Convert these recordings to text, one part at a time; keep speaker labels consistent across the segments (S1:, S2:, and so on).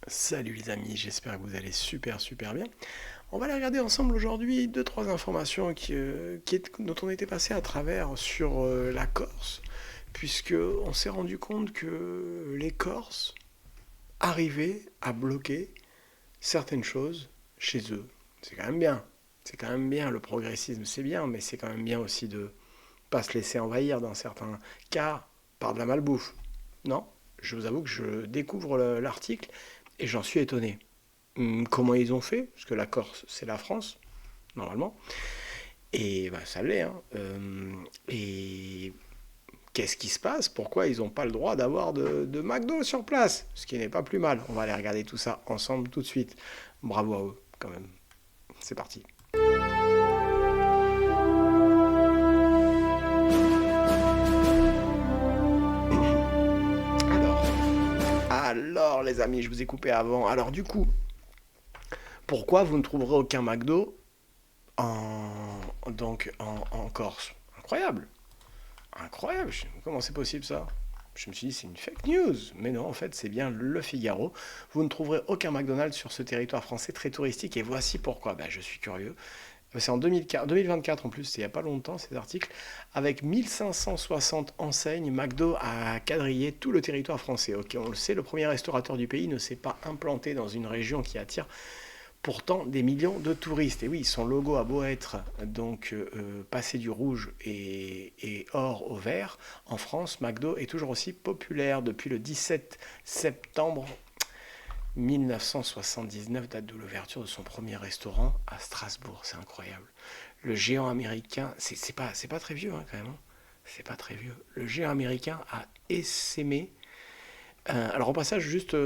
S1: Salut les amis, j'espère que vous allez super bien. On va aller regarder ensemble aujourd'hui deux trois informations dont on était passé à travers sur la Corse, puisque on s'est rendu compte que les Corses arrivaient à bloquer certaines choses chez eux. C'est quand même bien. C'est quand même bien, le progressisme c'est bien, mais c'est quand même bien aussi de pas se laisser envahir dans certains cas par de la malbouffe. Non, je vous avoue que je découvre l'article et j'en suis étonné. Comment ils ont fait, parce que la Corse, c'est la France, normalement, et bah, ça l'est. Hein. Et qu'est-ce qui se passe? Pourquoi ils n'ont pas le droit d'avoir de McDo sur place? Ce qui n'est pas plus mal. On va aller regarder tout ça ensemble tout de suite. Bravo à eux, quand même. C'est parti. Alors, alors les amis, je vous ai coupé avant. Alors du coup, pourquoi vous ne trouverez aucun McDo en Corse? Incroyable. Incroyable, comment c'est possible ça? Je me suis dit, c'est une fake news. Mais non, en fait, c'est bien Le Figaro. Vous ne trouverez aucun McDonald's sur ce territoire français très touristique et voici pourquoi. Ben, je suis curieux. C'est en 2024 en plus, c'est il n'y a pas longtemps ces articles. Avec 1560 enseignes, McDo a quadrillé tout le territoire français. Ok, on le sait, le premier restaurateur du pays ne s'est pas implanté dans une région qui attire pourtant des millions de touristes. Et oui, son logo a beau être donc passé du rouge et or au vert, en France, McDo est toujours aussi populaire depuis le 17 septembre 1979, date de l'ouverture de son premier restaurant à Strasbourg. C'est incroyable. Le géant américain, c'est pas très vieux hein, quand même. Hein. C'est pas très vieux. Le géant américain a essaimé. Alors au passage, juste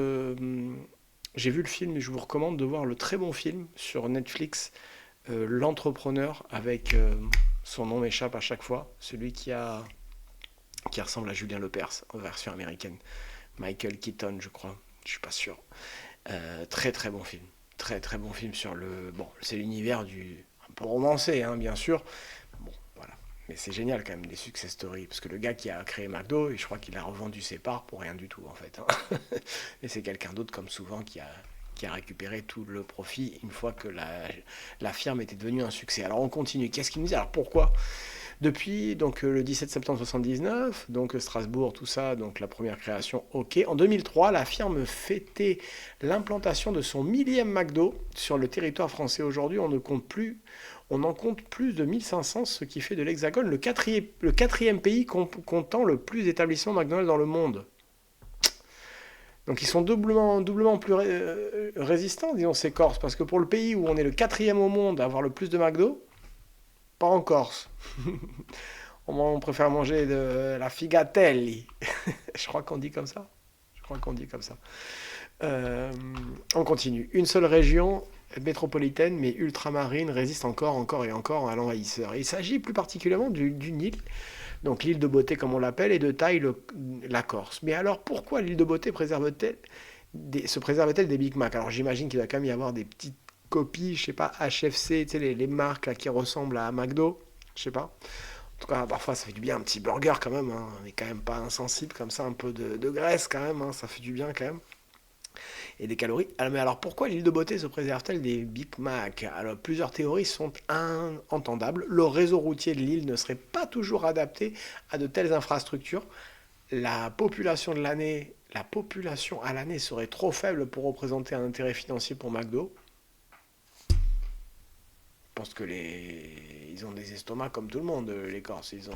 S1: j'ai vu le film et je vous recommande de voir le très bon film sur Netflix, L'Entrepreneur, avec son nom m'échappe à chaque fois, celui qui ressemble à Julien Lepers en version américaine. Michael Keaton, je crois, je suis pas sûr. Très très bon film. Très bon film sur le. Bon, c'est l'univers du. Un peu romancé, hein, bien sûr. Bon, voilà. Mais c'est génial quand même, des success stories. Parce que le gars qui a créé McDo, et je crois qu'il a revendu ses parts pour rien du tout, en fait. Hein. Et c'est quelqu'un d'autre, comme souvent, qui a récupéré tout le profit une fois que la firme était devenue un succès. Alors on continue. Qu'est-ce qu'il nous dit? Alors pourquoi? Depuis donc le 17 septembre 79, donc Strasbourg, tout ça, donc la première création, ok. En 2003, la firme fêtait l'implantation de son millième McDo sur le territoire français. Aujourd'hui, on en compte plus de 1500, ce qui fait de l'Hexagone le quatrième pays comptant le plus d'établissements McDonald's dans le monde. Donc ils sont doublement plus résistants, disons, ces Corses, parce que pour le pays où on est le quatrième au monde à avoir le plus de McDo, pas en Corse. On préfère manger de la figatelli. Je crois qu'on dit comme ça. Je crois qu'on dit comme ça. Euh, on continue. Une seule région métropolitaine mais ultramarine résiste encore à l'envahisseur. Il s'agit plus particulièrement du Nil, donc l'île de Beauté comme on l'appelle, et de taille la Corse. Mais alors pourquoi l'île de Beauté se préserve-t-elle des Big Mac? Alors j'imagine qu'il va quand même y avoir des petites copies, je sais pas, HFC, tu sais, les marques là, qui ressemblent à McDo, je sais pas. En tout cas, parfois ça fait du bien un petit burger quand même, hein. On n'est quand même pas insensible comme ça, un peu de graisse quand même, hein. Ça fait du bien quand même. Et des calories. Mais alors pourquoi l'île de Beauté se préserve-t-elle des Big Mac? Alors plusieurs théories sont entendables. Le réseau routier de l'île ne serait pas toujours adapté à de telles infrastructures. La population à l'année serait trop faible pour représenter un intérêt financier pour McDo. Je pense que ils ont des estomacs comme tout le monde, les Corses. À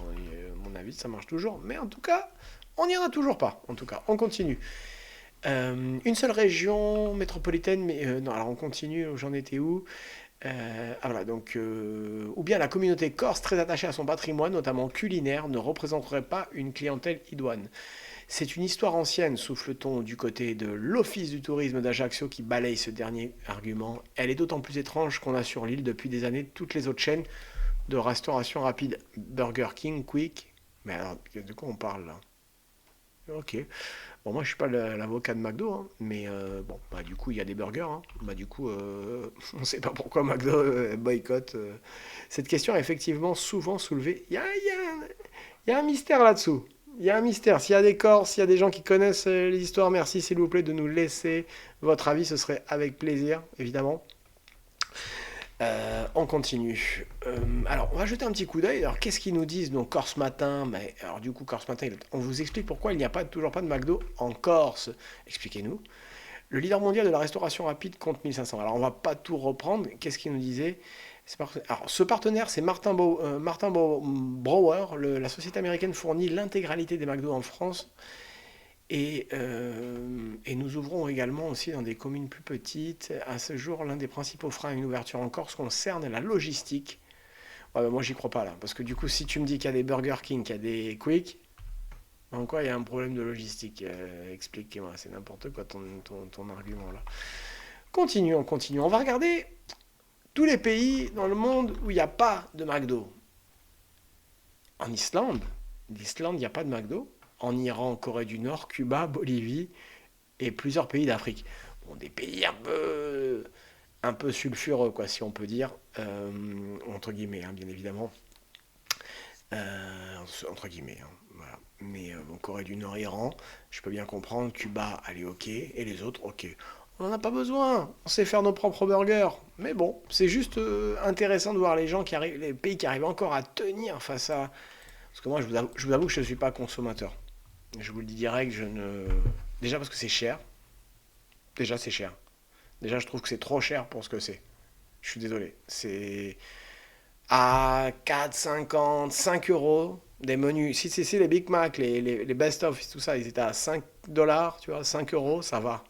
S1: mon avis, ça marche toujours. Mais en tout cas, on n'y en a toujours pas. En tout cas, on continue. Une seule région métropolitaine, mais non, alors on continue, j'en étais où? Voilà, donc, ou bien la communauté corse, très attachée à son patrimoine, notamment culinaire, ne représenterait pas une clientèle idoine. C'est une histoire ancienne, souffle-t-on du côté de l'Office du tourisme d'Ajaccio qui balaye ce dernier argument. Elle est d'autant plus étrange qu'on a sur l'île depuis des années toutes les autres chaînes de restauration rapide. Burger King, Quick. Mais alors, de quoi on parle là? Ok. Bon, moi je suis pas l'avocat de McDo, hein, mais bon, bah du coup il y a des burgers, hein. Bah du coup, on sait pas pourquoi McDo boycotte. Cette question est effectivement souvent soulevée. Il y a un mystère là-dessous. Il y a un mystère. S'il y a des corps, s'il y a des gens qui connaissent les histoires, merci s'il vous plaît de nous laisser votre avis. Ce serait avec plaisir, évidemment. On continue. Alors, on va jeter un petit coup d'œil. Alors, qu'est-ce qu'ils nous disent donc Corse Matin? Mais alors, du coup, Corse Matin, on vous explique pourquoi il n'y a toujours pas de McDo en Corse. Expliquez-nous. Le leader mondial de la restauration rapide compte 1500. Alors, on va pas tout reprendre. Qu'est-ce qu'il nous disait? Alors, ce partenaire, c'est Martin Brower. La société américaine fournit l'intégralité des McDo en France. Et nous ouvrons également aussi dans des communes plus petites. À ce jour, l'un des principaux freins à une ouverture en Corse concerne la logistique. Ouais, bah, moi, j'y crois pas là. Parce que du coup, si tu me dis qu'il y a des Burger King, qu'il y a des Quick, en quoi il y a un problème de logistique? Expliquez-moi, c'est n'importe quoi ton argument là. Continuons, continuons. On va regarder tous les pays dans le monde où il n'y a pas de McDo. En Islande, il n'y a pas de McDo. En Iran, Corée du Nord, Cuba, Bolivie et plusieurs pays d'Afrique. Bon, des pays un peu sulfureux, quoi, si on peut dire, entre guillemets, hein, bien évidemment. Entre guillemets, hein, voilà. Mais bon, Corée du Nord, Iran, je peux bien comprendre. Cuba, allez, ok. Et les autres, ok. On n'en a pas besoin. On sait faire nos propres burgers. Mais bon, c'est juste intéressant de voir les gens qui arrivent, les pays qui arrivent encore à tenir face à. Parce que moi, je vous avoue que je ne suis pas consommateur. Je vous le dis direct, je ne. Déjà parce que c'est cher. Déjà, c'est cher. Déjà, je trouve que c'est trop cher pour ce que c'est. Je suis désolé. C'est à 4, 50, 5 euros des menus. Si les Big Mac, les best-of, tout ça, ils étaient à 5 dollars, tu vois, 5 euros, ça va.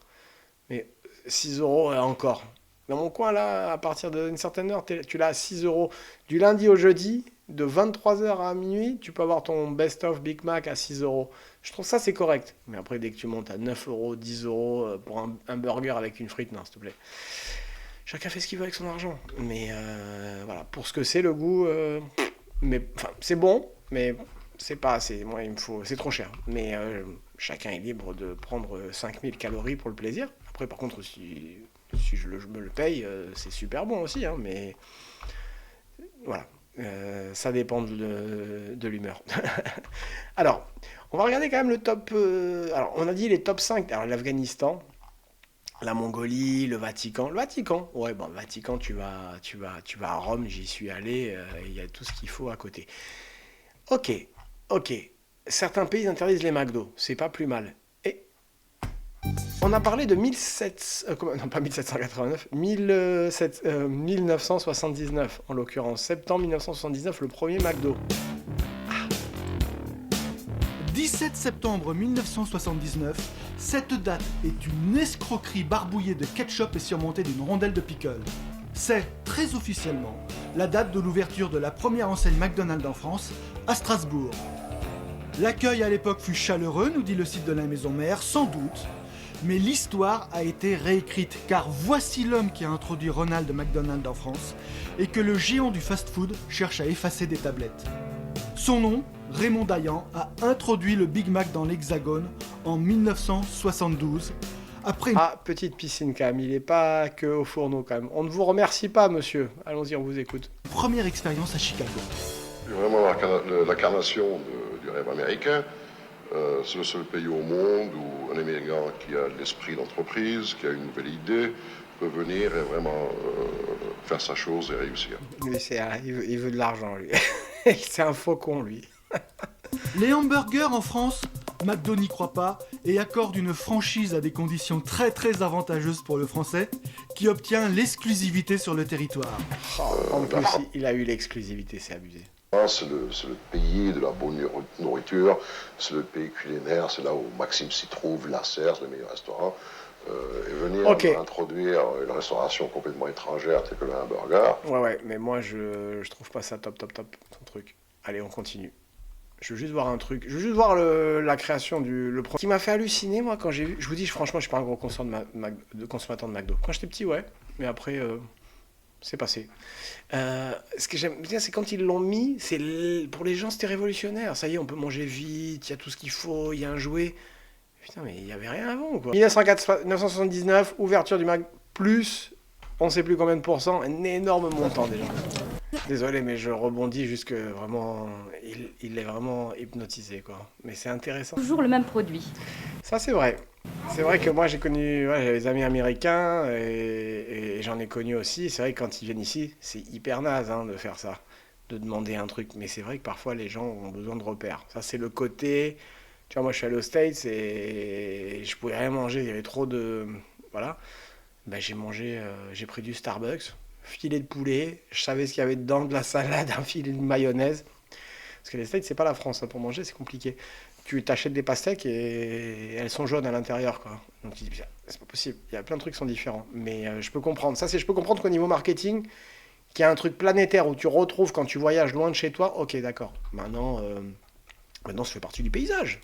S1: Mais 6 euros encore. Dans mon coin, là, à partir d'une certaine heure, tu l'as à 6 euros. Du lundi au jeudi, de 23 heures à minuit, tu peux avoir ton best-of Big Mac à 6 euros. Je trouve ça, c'est correct. Mais après, dès que tu montes à 9 euros, 10 euros pour un burger avec une frite, non, s'il te plaît. Chacun fait ce qu'il veut avec son argent. Mais voilà, pour ce que c'est, le goût, mais enfin, c'est bon, mais c'est pas assez. Moi, il me faut, c'est trop cher. Mais chacun est libre de prendre 5000 calories pour le plaisir. Après, par contre, si je me le paye, c'est super bon aussi. Hein, mais voilà, ça dépend de l'humeur. Alors, on va regarder quand même le top. Alors, on a dit les top 5. Alors, l'Afghanistan, la Mongolie, le Vatican. Le Vatican, ouais, bon, le Vatican, tu vas à Rome, j'y suis allé, il y a tout ce qu'il faut à côté. Ok, ok. Certains pays interdisent les McDo, c'est pas plus mal. Et on a parlé de 1700, non pas 1789, 1979 en l'occurrence. Septembre 1979, le premier McDo.
S2: 17 septembre 1979, cette date est une escroquerie barbouillée de ketchup et surmontée d'une rondelle de pickle. C'est, très officiellement, la date de l'ouverture de la première enseigne McDonald's en France, à Strasbourg. L'accueil à l'époque fut chaleureux, nous dit le site de la maison mère, sans doute, mais l'histoire a été réécrite, car voici l'homme qui a introduit Ronald McDonald en France, et que le géant du fast-food cherche à effacer des tablettes. Son nom, Raymond Dayan, a introduit le Big Mac dans l'Hexagone en 1972. Après
S1: Ah, petite piscine quand même, il n'est pas que au fourneau quand même. On ne vous remercie pas, monsieur. Allons-y, on vous écoute.
S2: une première expérience à Chicago.
S3: C'est vraiment l'incarnation du rêve américain. C'est le seul pays au monde où un Américain qui a l'esprit d'entreprise, qui a une nouvelle idée, peut venir et vraiment faire sa chose et réussir.
S1: Lui, il veut de l'argent, lui. C'est un faucon, lui.
S2: Les hamburgers en France, McDo n'y croit pas et accorde une franchise à des conditions très très avantageuses pour le français qui obtient l'exclusivité sur le territoire.
S1: Oh, en plus, il a eu l'exclusivité, c'est abusé.
S3: C'est le pays de la bonne nourriture, c'est le pays culinaire, c'est là où Maxime s'y trouve, Lasserre, c'est le meilleur restaurant. Et venir introduire une restauration complètement étrangère telle que le hamburger.
S1: Ouais, mais moi je trouve pas ça top, ton truc. Allez, on continue. Je veux juste voir un truc. Je veux juste voir la création ce qui m'a fait halluciner, moi, quand j'ai vu. Je vous dis, franchement, je suis pas un gros consommateur de McDo. Quand j'étais petit, ouais. Mais après, c'est passé. Ce que j'aime bien, c'est quand ils l'ont mis, pour les gens, c'était révolutionnaire. Ça y est, on peut manger vite, il y a tout ce qu'il faut, il y a un jouet. Putain, mais il n'y avait rien avant, quoi. 1979, ouverture du Mac, plus, on ne sait plus combien de pourcents, un énorme montant déjà. Désolé, mais je rebondis jusque vraiment. Il est vraiment hypnotisé, quoi. Mais c'est intéressant.
S4: Toujours le même produit.
S1: Ça, c'est vrai. C'est vrai que moi, j'ai connu. Ouais, j'ai des amis américains et j'en ai connu aussi. C'est vrai que quand ils viennent ici, c'est hyper naze hein, de faire ça, de demander un truc. Mais c'est vrai que parfois, les gens ont besoin de repères. Ça, c'est le côté. Tu vois, moi, je suis allé aux States et je pouvais rien manger. Il y avait trop de. Voilà. Ben, j'ai pris du Starbucks, filet de poulet, je savais ce qu'il y avait dedans, de la salade, un filet de mayonnaise. Parce que les States, c'est pas la France, hein, pour manger, c'est compliqué. Tu t'achètes des pastèques et elles sont jaunes à l'intérieur, quoi. Donc tu dis, c'est pas possible, il y a plein de trucs qui sont différents. Mais je peux comprendre. Je peux comprendre qu'au niveau marketing, qu'il y a un truc planétaire où tu retrouves quand tu voyages loin de chez toi, ok, d'accord. Maintenant, ça fait partie du paysage.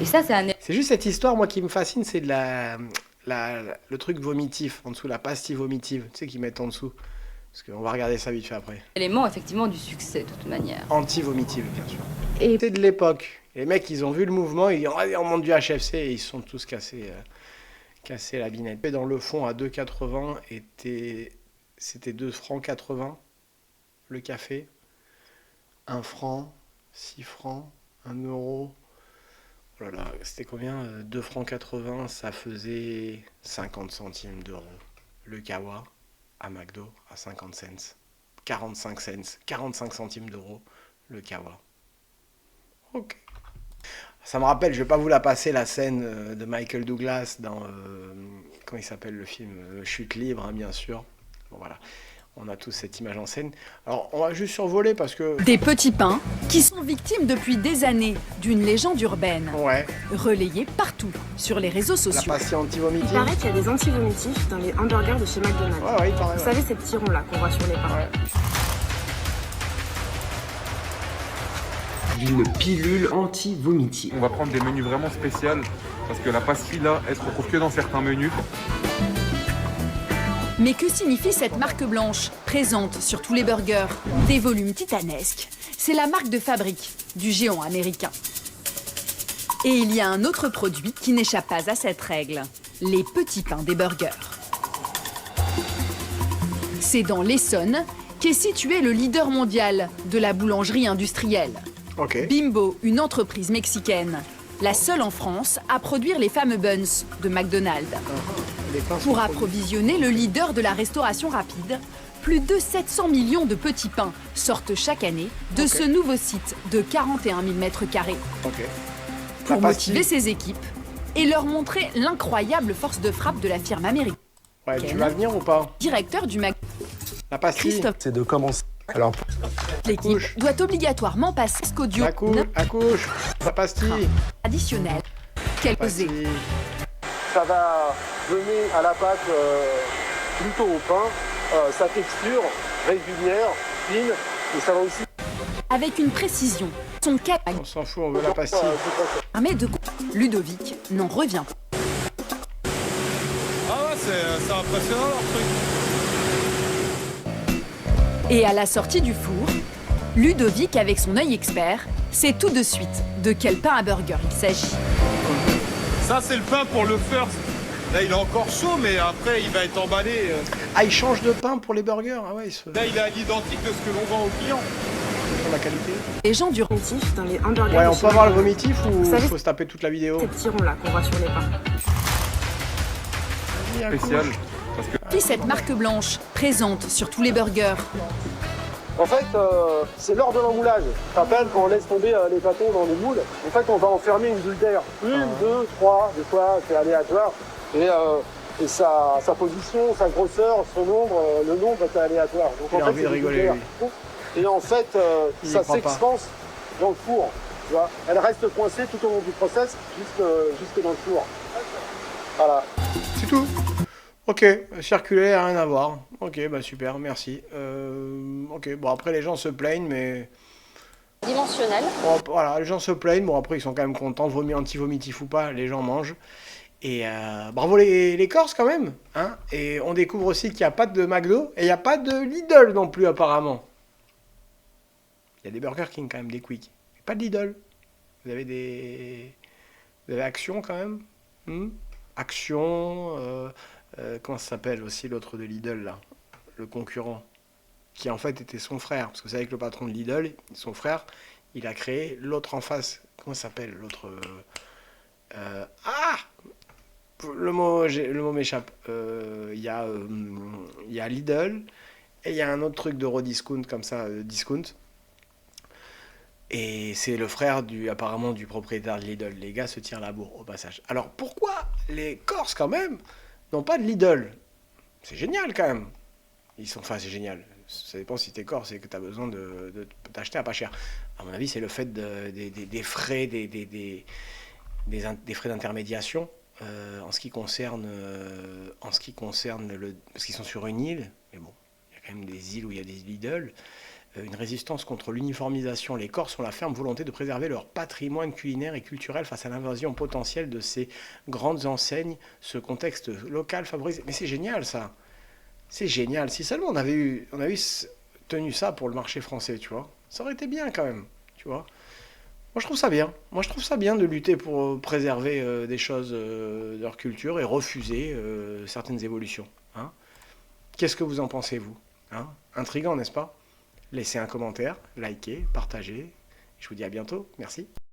S4: Et ça, c'est un
S1: C'est juste cette histoire, moi, qui me fascine, c'est de le truc vomitif, en dessous, la pastille vomitive, tu sais, qu'ils mettent en dessous. Parce qu'on va regarder ça vite fait après.
S4: élément, effectivement, du succès, de toute manière.
S1: Anti-vomitive, bien sûr.
S4: Et
S1: C'est de l'époque. Les mecs, ils ont vu le mouvement, ils ont dit, on monte du HFC, et ils se sont tous cassés la binette. Et dans le fond, à 2,80, c'était 2 francs 80, le café. 1 franc, 6 francs, 1 euro. Oh là là, c'était combien 2 francs 80, ça faisait 50 centimes d'euros. Le kawa à McDo à 50 cents. 45 centimes d'euros le kawa. Ok. Ça me rappelle, je vais pas vous la passer, la scène de Michael Douglas dans comment il s'appelle le film Chute libre, hein, bien sûr. Bon voilà, on a tous cette image en scène. Alors on va juste survoler parce que
S5: Des petits pains qui sont victimes depuis des années d'une légende urbaine,
S1: ouais,
S5: relayée partout sur les réseaux
S1: la
S5: sociaux.
S1: pastille
S6: Il
S1: anti-vomitive.
S6: paraît qu'il y a des anti-vomitifs dans les hamburgers de chez McDonald's.
S1: Ouais, il paraît.
S6: Vous
S1: Ouais.
S6: savez ces petits ronds là qu'on voit sur les pains.
S1: Ouais.
S7: Une pilule anti-vomitive.
S8: On va prendre des menus vraiment spéciaux parce que la pastille là, elle se retrouve que dans certains menus.
S5: Mais que signifie cette marque blanche, présente sur tous les burgers? Des volumes titanesques. C'est la marque de fabrique du géant américain. Et il y a un autre produit qui n'échappe pas à cette règle, les petits pains des burgers. C'est dans l'Essonne qu'est situé le leader mondial de la boulangerie industrielle.
S1: Ok.
S5: Bimbo, une entreprise mexicaine, la seule en France à produire les fameux buns de McDonald's.
S1: Les pains sont
S5: Pour
S1: produits.
S5: approvisionner le leader de la restauration rapide, plus de 700 millions de petits pains sortent chaque année de
S1: Ok.
S5: ce nouveau site de 41 000 mètres carrés.
S1: Ok.
S5: Pour
S1: La pastille.
S5: motiver ses équipes et leur montrer l'incroyable force de frappe de la firme américaine.
S1: Ouais, tu vas venir ou pas?
S5: Directeur du Mac,
S1: La pastille.
S5: Christophe,
S7: C'est de commencer. Alors,
S5: l'équipe
S1: couche.
S5: doit obligatoirement passer qu'audio
S1: La couche. La pastille.
S5: additionnel. Quel osé.
S1: Pastille.
S9: Ça va donner à la pâte plutôt au pain sa texture régulière, fine, et ça va aussi
S5: Avec une précision, son cap
S1: On s'en fout, on veut la pastille.
S5: permet de... Ludovic n'en revient pas.
S10: Ah ouais, c'est impressionnant leur truc.
S5: Et à la sortie du four, Ludovic, avec son œil expert, sait tout de suite de quel pain à burger il s'agit.
S10: Ça, c'est le pain pour le first. Là, il est encore chaud, mais après, il va être emballé.
S1: Ah, ils changent de pain pour les burgers. Ah ouais, ils se
S10: Là, il est à l'identique de ce que l'on vend aux clients.
S1: font la qualité.
S5: Les gens du
S6: Vomitifs dans les hamburgers
S1: Ouais,
S6: de
S1: on
S6: chez
S1: peut avoir le
S6: McDonald's.
S1: vomitif ou
S6: Vous savez-
S1: faut se taper toute la vidéo?
S6: Ces petits ronds là qu'on voit sur les pains.
S1: Vas-y, un
S8: Spécial.
S1: couche.
S8: Parce que
S5: Puis cette marque blanche, présente sur tous les burgers.
S9: En fait, c'est l'heure de l'emmoulage. Tu te rappelles quand on laisse tomber les bâtons dans les moules, en fait, on va enfermer une bulle d'air. Une, deux, trois, des fois, c'est aléatoire. Et sa position, sa grosseur, son nombre, le nombre est aléatoire. Donc,
S1: Il a
S9: en fait,
S1: envie de
S9: c'est des
S1: rigoler,
S9: bulles d'air. Et en fait,
S1: Il y
S9: ça
S1: croit pas.
S9: s'expanse dans le four. Tu vois. Elle reste coincée tout au long du process, jusque dans le four. Voilà.
S1: C'est tout. Ok, circulaire, rien à voir. Ok, bah super, merci. Ok, bon après les gens se plaignent, mais
S4: Dimensionnel.
S1: bon, voilà, les gens se plaignent. Bon après ils sont quand même contents, vomi anti-vomitif ou pas, les gens mangent. Et bravo les Corses quand même, hein. Et on découvre aussi qu'il n'y a pas de McDo et il n'y a pas de Lidl non plus apparemment. Il y a des Burger King quand même, des Quick, mais pas de Lidl. Vous avez Action quand même, Action. Comment ça s'appelle aussi l'autre de Lidl là, le concurrent. qui en fait était son frère. Parce que vous savez que le patron de Lidl, son frère, il a créé l'autre en face. Comment ça s'appelle l'autre le mot m'échappe. Il y a Lidl et il y a un autre truc d'Eurodiscount comme ça, Discount. Et c'est le frère apparemment du propriétaire de Lidl. Les gars se tirent la bourre au passage. Alors pourquoi les Corses quand même n'ont pas de Lidl? C'est génial quand même. Enfin c'est génial. Ça dépend si t'es Corse et que t'as besoin de t'acheter à pas cher. À mon avis c'est le fait des frais, des frais d'intermédiation. En ce qui concerne parce qu'ils sont sur une île, mais bon, il y a quand même des îles où il y a des Lidl, une résistance contre l'uniformisation. Les Corses ont la ferme volonté de préserver leur patrimoine culinaire et culturel face à l'invasion potentielle de ces grandes enseignes. Ce contexte local favorise. Mais c'est génial ça. C'est génial. Si seulement on avait eu tenu ça pour le marché français, tu vois, ça aurait été bien quand même, tu vois. Moi, je trouve ça bien. Moi, je trouve ça bien de lutter pour préserver des choses de leur culture et refuser certaines évolutions. Hein. Qu'est-ce que vous en pensez, vous? Hein? Intriguant, n'est-ce pas? Laissez un commentaire, likez, partagez. Je vous dis à bientôt. Merci.